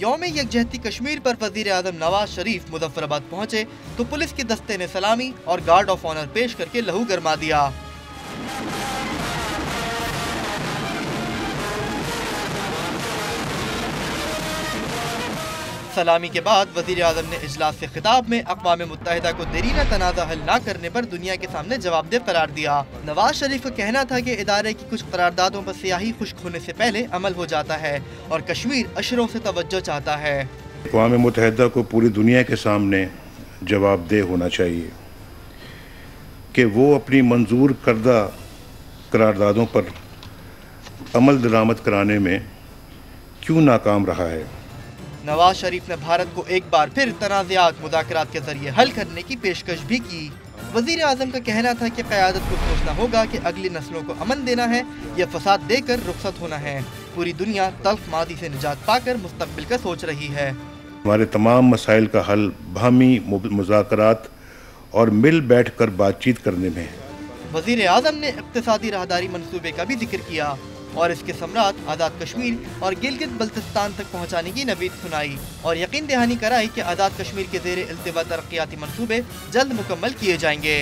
यौम यकजहती कश्मीर पर वजीर आजम नवाज शरीफ मुजफ्फराबाद पहुंचे तो पुलिस के दस्ते ने सलामी और गार्ड ऑफ ऑनर पेश करके लहू गरमा दिया। सलामी के बाद वजीर आजम ने इजलास से खिताब में अक़वाम मुत्तहिदा को देरीना तनाज़ा हल न करने पर दुनिया के सामने जवाबदेह करार दिया। नवाज शरीफ का कहना था कि इदारे की कुछ करारदादों पर स्याही खुश्क होने से पहले अमल हो जाता है और कश्मीर अशरों से तवज्जो चाहता है। अक़वाम मुत्तहिदा को पूरी दुनिया के सामने जवाबदेह होना चाहिए कि वो अपनी मंजूर करदा करारदादों पर अमल दरामद कराने में क्यों नाकाम रहा है। नवाज शरीफ ने भारत को एक बार फिर तनाज़ात मुज़ाकरात के जरिए हल करने की पेशकश भी की। वज़ीर आज़म का कहना था कि क़यादत को सोचना होगा कि अगली नस्लों को अमन देना है या फसाद देकर रुखसत होना है। पूरी दुनिया तल्ख़ मादी से निजात पाकर मुस्तक़बिल का सोच रही है। हमारे तमाम मसाइल का हल बाहमी मुज़ाकरात और मिल बैठ कर बातचीत करने में है। वज़ीर आज़म ने इक़्तिसादी राहदारी मंसूबे का भी जिक्र किया और इसके समरात आज़ाद कश्मीर और गिलगित बल्तिस्तान तक पहुँचाने की नवीद सुनाई और यकीन दहानी कराई कि आज़ाद कश्मीर के ज़ेरे इल्तिवा तरक्याती मंसूबे जल्द मुकम्मल किए जाएंगे।